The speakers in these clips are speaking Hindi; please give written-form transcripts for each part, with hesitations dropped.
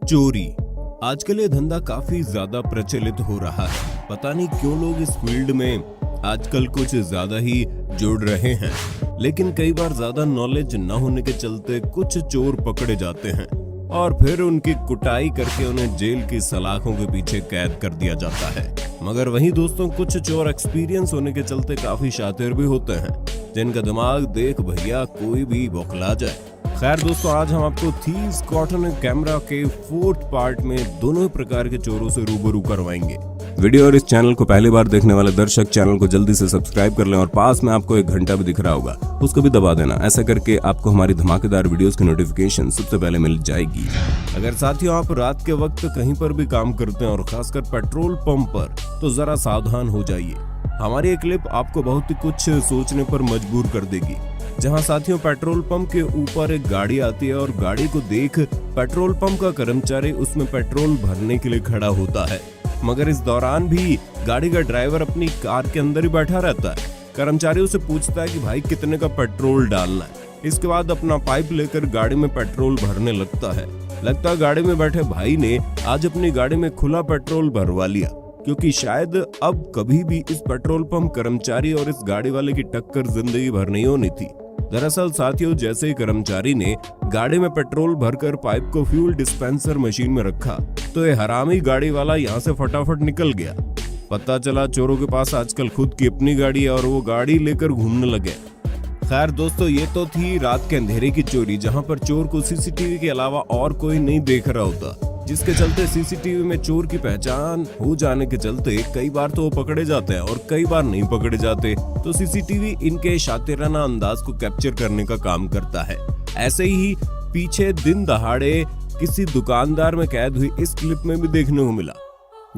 चोरी आजकल ये धंधा काफी ज्यादा प्रचलित हो रहा है। पता नहीं क्यों लोग इस फील्ड में आजकल कुछ ज्यादा ही जुड़ रहे हैं, लेकिन कई बार ज्यादा नॉलेज न होने के चलते कुछ चोर पकड़े जाते हैं और फिर उनकी कुटाई करके उन्हें जेल की सलाखों के पीछे कैद कर दिया जाता है। मगर वहीं दोस्तों, कुछ चोर एक्सपीरियंस होने के चलते काफी शातिर भी होते हैं, जिनका दिमाग देख भैया कोई भी बौखला जाए। खैर दोस्तों, आज हम आपको थीव्स कॉटन कैमरा के 4th पार्ट में दोनों प्रकार के चोरों से रूबरू करवाएंगे। वीडियो और इस चैनल को पहली बार देखने वाले दर्शक चैनल को जल्दी से सब्सक्राइब कर लें और पास में आपको एक घंटा भी दिख रहा होगा, उसको भी दबा देना। ऐसा करके आपको हमारी धमाकेदार वीडियोस की नोटिफिकेशन सबसे पहले मिल जाएगी। अगर साथियों आप रात के वक्त कहीं पर भी काम करते हैं और खासकर पेट्रोल पंप पर, तो जरा सावधान हो जाइए। हमारी ये क्लिप आपको बहुत ही कुछ सोचने पर मजबूर कर देगी। जहां साथियों पेट्रोल पंप के ऊपर एक गाड़ी आती है और गाड़ी को देख पेट्रोल पंप का कर्मचारी उसमें पेट्रोल भरने के लिए खड़ा होता है, मगर इस दौरान भी गाड़ी का ड्राइवर अपनी कार के अंदर ही बैठा रहता है। कर्मचारी उसे पूछता है कि भाई कितने का पेट्रोल डालना है। इसके बाद अपना पाइप लेकर गाड़ी में पेट्रोल भरने लगता है। गाड़ी में बैठे भाई ने आज अपनी गाड़ी में खुला पेट्रोल भरवा लिया, क्योंकि शायद अब कभी भी इस पेट्रोल पंप कर्मचारी और इस गाड़ी वाले की टक्कर जिंदगी भर नहीं होनी थी। दरअसल साथियों, जैसे ही कर्मचारी ने गाड़ी में पेट्रोल भरकर पाइप को फ्यूल डिस्पेंसर मशीन में रखा, तो ये हरामी गाड़ी वाला यहाँ से फटाफट निकल गया। पता चला चोरों के पास आजकल खुद की अपनी गाड़ी है और वो गाड़ी लेकर घूमने लगे। खैर दोस्तों, ये तो थी रात के अंधेरे की चोरी, जहाँ पर चोर को सीसीटीवी के अलावा और कोई नहीं देख रहा होता, जिसके चलते सीसीटीवी में चोर की पहचान हो जाने के चलते कई बार तो वो पकड़े जाते हैं और कई बार नहीं पकड़े जाते। तो सीसीटीवी इनके शातिराना अंदाज को कैप्चर करने का काम करता है। ऐसे ही पीछे दिन दहाड़े किसी दुकानदार में कैद हुई इस क्लिप में भी देखने को मिला,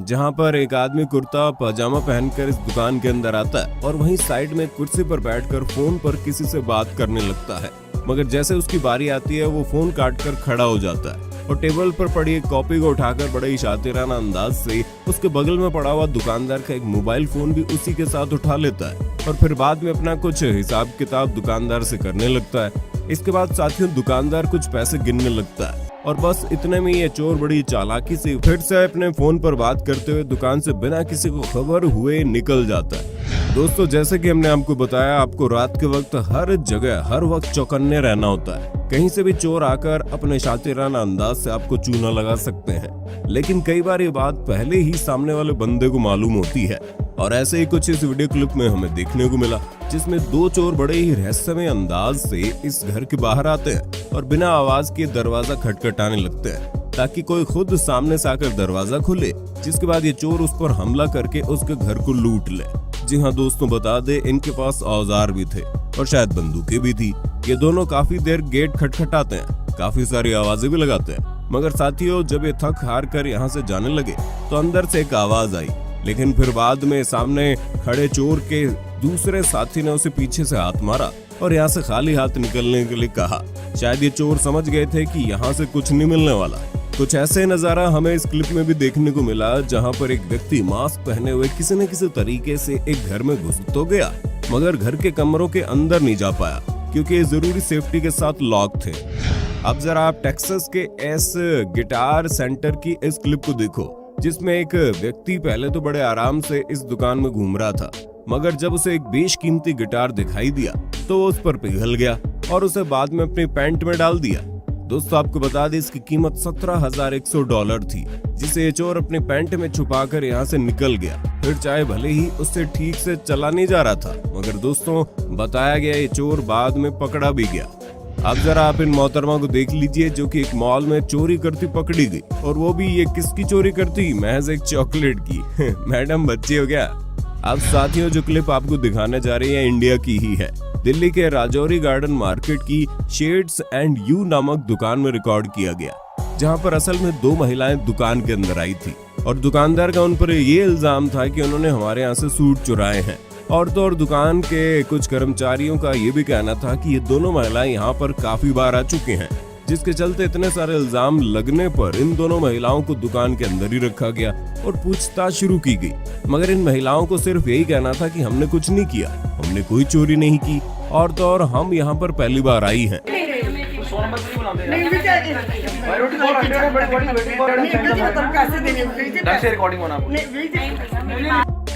जहां पर एक आदमी कुर्ता पजामा पहनकर इस दुकान के अंदर आता है और वहीं साइड में कुर्सी पर बैठकर फोन पर किसी से बात करने लगता है। मगर जैसे उसकी बारी आती है, वो फोन काटकर खड़ा हो जाता है और टेबल पर पड़ी एक कॉपी को उठाकर बड़े ही शातिराना अंदाज से उसके बगल में पड़ा हुआ दुकानदार का एक मोबाइल फोन भी उसी के साथ उठा लेता है और फिर बाद में अपना कुछ हिसाब किताब दुकानदार से करने लगता है। इसके बाद साथियों दुकानदार कुछ पैसे गिनने लगता है और बस इतने में ये चोर बड़ी चालाकी से फिर से अपने फोन पर बात करते हुए दुकान से बिना किसी को खबर हुए निकल जाता है। दोस्तों, जैसे कि हमने आपको बताया, आपको रात के वक्त हर जगह हर वक्त चौकन्ने रहना होता है। कहीं से भी चोर आकर अपने शातिराना अंदाज से आपको चूना लगा सकते हैं, लेकिन कई बार ये बात पहले ही सामने वाले बंदे को मालूम होती है। और ऐसे ही कुछ इस वीडियो क्लिप में हमें देखने को मिला, जिसमें 2 चोर बड़े ही रहस्यमय अंदाज से इस घर के बाहर आते हैं और बिना आवाज के दरवाजा खटखटाने लगते हैं ताकि कोई खुद सामने से आकर दरवाजा खोले, जिसके बाद ये चोर उस पर हमला करके उसके घर को लूट ले। जी हाँ दोस्तों, बता दे इनके पास औजार भी थे और शायद बंदूकें भी थी। ये दोनों काफी देर गेट खटखटाते हैं, काफी सारी आवाजें भी लगाते हैं, मगर साथियों जब ये थक हार कर यहाँ से जाने लगे तो अंदर से एक आवाज आई, लेकिन फिर बाद में सामने खड़े चोर के दूसरे साथी ने उसे पीछे से हाथ मारा और यहाँ से खाली हाथ निकलने के लिए कहा। शायद ये चोर समझ गए थे कि यहाँ से कुछ नहीं मिलने वाला। कुछ ऐसे नजारा हमें इस क्लिप में भी देखने को मिला, जहाँ पर एक व्यक्ति मास्क पहने हुए किसी न किसी तरीके से एक घर में घुस तो गया, मगर घर के कमरों के अंदर नहीं जा पाया क्योंकि जरूरी सेफ्टी के साथ लॉक थे। अब जरा आप टेक्सास के एस गिटार सेंटर की इस क्लिप को देखो, जिसमें एक व्यक्ति पहले तो बड़े आराम से इस दुकान में घूम रहा था, मगर जब उसे एक बेशकीमती गिटार दिखाई दिया तो वो उस पर पिघल गया और उसे बाद में अपनी पैंट में डाल दिया। दोस्तों, आपको बता दें इसकी कीमत $17,100 थी, जिसे ये चोर अपनी पैंट में छुपाकर यहाँ से निकल गया। फिर चाहे भले ही उससे ठीक से चला नहीं जा रहा था, मगर दोस्तों बताया गया ये चोर बाद में पकड़ा भी गया। अब जरा आप इन मोहतरमा को देख लीजिए, जो कि एक मॉल में चोरी करती पकड़ी गई, और वो भी ये किसकी चोरी करती, महज एक चॉकलेट की। मैडम बच्ची हो क्या। अब साथियों जो क्लिप आपको दिखाने जा रही है इंडिया की ही है। दिल्ली के राजौरी गार्डन मार्केट की शेड्स एंड यू नामक दुकान में रिकॉर्ड किया गया, जहां पर असल में 2 महिलाएं दुकान के अंदर आई थी और दुकानदार का उन पर ये इल्जाम था कि उन्होंने हमारे यहाँ से सूट चुराए हैं। और तो और दुकान के कुछ कर्मचारियों का ये भी कहना था कि ये दोनों महिलाएं यहाँ पर काफी बार आ चुके हैं, जिसके चलते इतने सारे इल्जाम लगने पर इन दोनों महिलाओं को दुकान के अंदर ही रखा गया और पूछताछ शुरू की गई। मगर इन महिलाओं को सिर्फ यही कहना था कि हमने कुछ नहीं किया, हमने कोई चोरी नहीं की, और तो और हम यहाँ पर पहली बार आई हैं।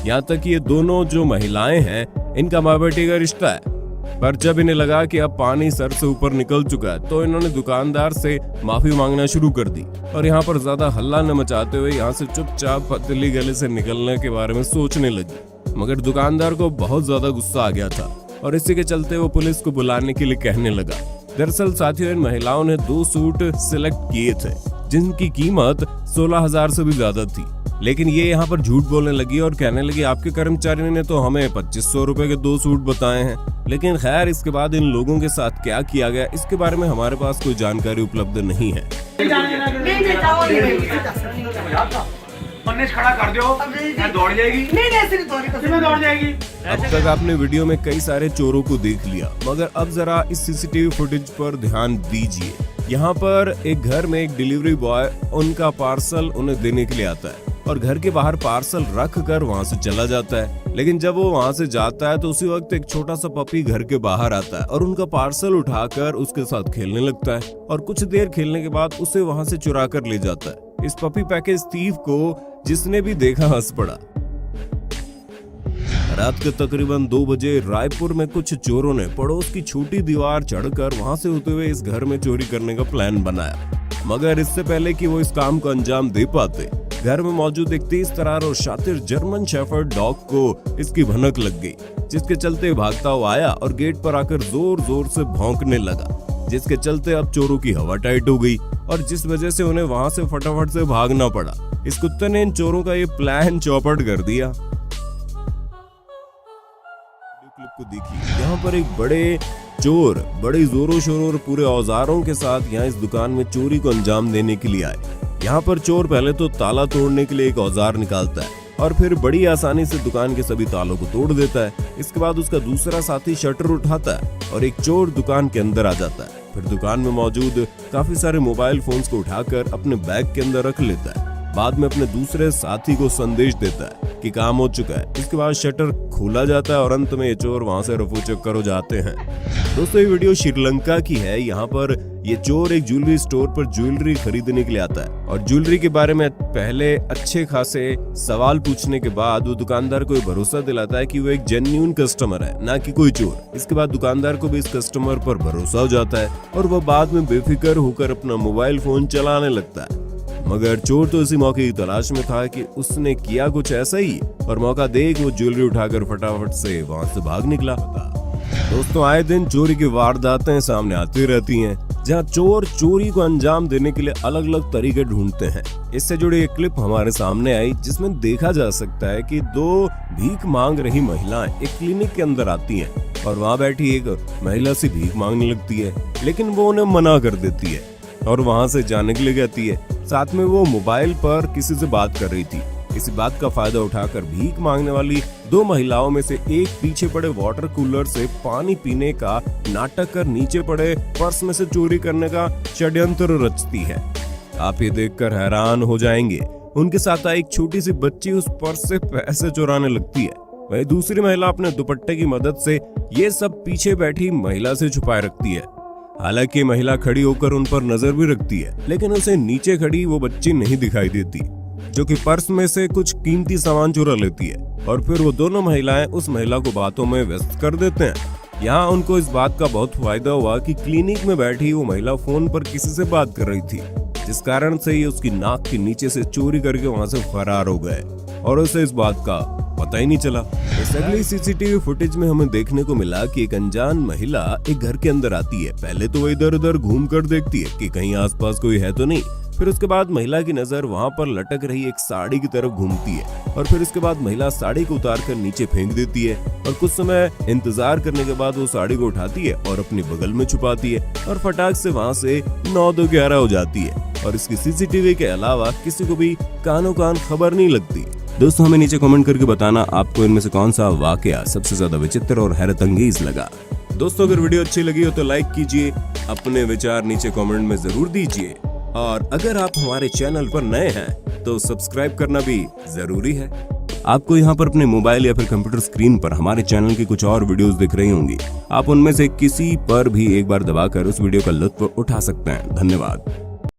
यहाँ तक ये दोनों जो महिलाएं हैं इनका माँ बेटी का रिश्ता है, पर जब इन्हें लगा कि अब पानी सर से ऊपर निकल चुका है तो इन्होंने दुकानदार से माफी मांगना शुरू कर दी और यहाँ पर ज्यादा हल्ला न मचाते हुए यहाँ से चुपचाप पतली गले से निकलने के बारे में सोचने लगी। मगर दुकानदार को बहुत ज्यादा गुस्सा आ गया था और इसी के चलते वो पुलिस को बुलाने के लिए कहने लगा। दरअसल साथियों, इन महिलाओं ने 2 सूट सिलेक्ट किए थे जिनकी कीमत 16,000 से भी ज्यादा थी, लेकिन ये यहाँ पर झूठ बोलने लगी और कहने लगी आपके कर्मचारी ने तो हमें 2500 रुपए के 2 सूट बताए हैं। लेकिन खैर, इसके बाद इन लोगों के साथ क्या किया गया इसके बारे में हमारे पास कोई जानकारी उपलब्ध नहीं है। खड़ा कर दो, दौड़ जाएगी। नहीं दौड़ जाएगी। अब तक आपने वीडियो में कई सारे चोरों को देख लिया, मगर अब जरा इस सीसीटीवी फुटेज पर ध्यान दीजिए। यहाँ पर एक घर में एक डिलीवरी बॉय उनका पार्सल उन्हें देने के लिए आता है और घर के बाहर पार्सल रख कर वहाँ से चला जाता है। लेकिन जब वो वहाँ से जाता है तो उसी वक्त एक छोटा सा पपी घर के बाहर आता है और उनका पार्सल उठाकर उसके साथ खेलने लगता है और कुछ देर खेलने के बाद उसे वहाँ से चुरा कर ले जाता है। इस पपी पैकेज थीफ को जिसने भी देखा हंस पड़ा। रात के तकरीबन 2 बजे रायपुर में कुछ चोरों ने पड़ोस की छोटी दीवार चढ़कर वहां से होते हुए इस घर में चोरी करने का प्लान बनाया। मगर इससे पहले कि वो इस काम को अंजाम दे पाते, घर में मौजूद एक तेज तर्रार और शातिर जर्मन शेफर्ड डॉग को इसकी भनक लग गई, जिसके चलते भागता हुआ आया और गेट पर आकर जोर जोर से भौंकने लगा, जिसके चलते अब चोरों की हवा टाइट हो गई और जिस वजह से उन्हें वहां से फटाफट से भागना पड़ा। इस कुत्ते ने इन चोरों का ये प्लान चौपट कर दिया। क्लिप को देखिए, यहाँ पर एक बड़े चोर बड़े जोरों शोरों और पूरे औजारों के साथ यहाँ इस दुकान में चोरी को अंजाम देने के लिए आए। यहाँ पर चोर पहले तो ताला तोड़ने के लिए एक औजार निकालता है और फिर बड़ी आसानी से दुकान के सभी तालों को तोड़ देता है। इसके बाद उसका दूसरा साथी शटर उठाता है और एक चोर दुकान के अंदर आ जाता है। फिर दुकान में मौजूद काफी सारे मोबाइल फोन्स को उठाकर अपने बैग के अंदर रख लेता है। बाद में अपने दूसरे साथी को संदेश देता है कि काम हो चुका है। इसके बाद शटर खोला जाता है और अंत में ये चोर वहां से रफू चक्कर हो जाते हैं। दोस्तों, ये वीडियो श्रीलंका की है। यहाँ पर ये चोर एक ज्वेलरी स्टोर पर ज्वेलरी खरीदने के लिए आता है और ज्वेलरी के बारे में पहले अच्छे खासे सवाल पूछने के बाद वो दुकानदार को भरोसा दिलाता है कि वो एक जेन्युइन कस्टमर है, ना कि कोई चोर। इसके बाद दुकानदार को भी इस कस्टमर पर भरोसा हो जाता है और वो बाद में बेफिक्र होकर अपना मोबाइल फोन चलाने लगता है। मगर चोर तो इसी मौके की तलाश में था कि उसने किया कुछ ऐसा ही और मौका देख वो ज्वेलरी उठाकर फटाफट से वहां से भाग निकला। दोस्तों, आए दिन चोरी की वारदातें सामने आती रहती हैं, जहां चोर चोरी को अंजाम देने के लिए अलग अलग तरीके ढूंढते हैं। इससे जुड़ी एक क्लिप हमारे सामने आई जिसमें देखा जा सकता है कि 2 भीख मांग रही महिलाएं एक क्लिनिक के अंदर आती हैं और वहां बैठी एक महिला से भीख मांगने लगती है, लेकिन वो उन्हें मना कर देती है और वहां से जाने के लिए कहती है। साथ में वो मोबाइल पर किसी से बात कर रही थी। इसी बात का फायदा उठाकर भीख मांगने वाली 2 महिलाओं में से एक पीछे पड़े वाटर कूलर से पानी पीने का नाटक कर नीचे पड़े पर्स में से चोरी करने का षड्यंत्र रचती है। आप ये देखकर हैरान हो जाएंगे। उनके साथ आई एक छोटी सी बच्ची उस पर्स से पैसे चुराने लगती है। वही दूसरी महिला अपने दुपट्टे की मदद से ये सब पीछे बैठी महिला से छुपाए रखती है। हालांकि महिला खड़ी होकर उन पर नजर भी रखती है, लेकिन उसे नीचे खड़ी वो बच्ची नहीं दिखाई देती, जो कि पर्स में से कुछ कीमती सामान चुरा लेती है और फिर वो दोनों महिलाएं उस महिला को बातों में व्यस्त कर देते हैं। यहाँ उनको इस बात का बहुत फायदा हुआ कि क्लिनिक में बैठी वो महिला फोन पर किसी से बात कर रही थी, जिस कारण से ये उसकी नाक के नीचे से चोरी करके वहां से फरार हो गए और उसे इस बात का पता ही नहीं चला। इस अगली सीसीटीवी फुटेज में हमें देखने को मिला कि एक अनजान महिला एक घर के अंदर आती है। पहले तो वो इधर उधर घूम कर देखती है कि कहीं आसपास कोई है तो नहीं। फिर उसके बाद महिला की नजर वहां पर लटक रही एक साड़ी की तरफ घूमती है और फिर उसके बाद महिला साड़ी को उतार कर नीचे फेंक देती है और कुछ समय इंतजार करने के बाद वो साड़ी को उठाती है और अपने बगल में छुपाती है और फटाक से वहां से 9-2-11 हो जाती है और इसकी सीसीटीवी के अलावा किसी को भी कानों कान खबर नहीं लगती। दोस्तों, हमें नीचे कमेंट करके बताना आपको इनमें से कौन सा वाकया सबसे ज्यादा विचित्र और हैरत अंगेज लगा। दोस्तों, अगर वीडियो अच्छी लगी हो तो लाइक कीजिए, अपने विचार नीचे कमेंट में जरूर दीजिए और अगर आप हमारे चैनल पर नए हैं तो सब्सक्राइब करना भी जरूरी है। आपको यहाँ पर अपने मोबाइल या फिर कंप्यूटर स्क्रीन पर हमारे चैनल की कुछ और वीडियोस दिख रही होंगी। आप उनमें से किसी पर भी एक बार दबाकर उस वीडियो का लुत्फ उठा सकते हैं। धन्यवाद।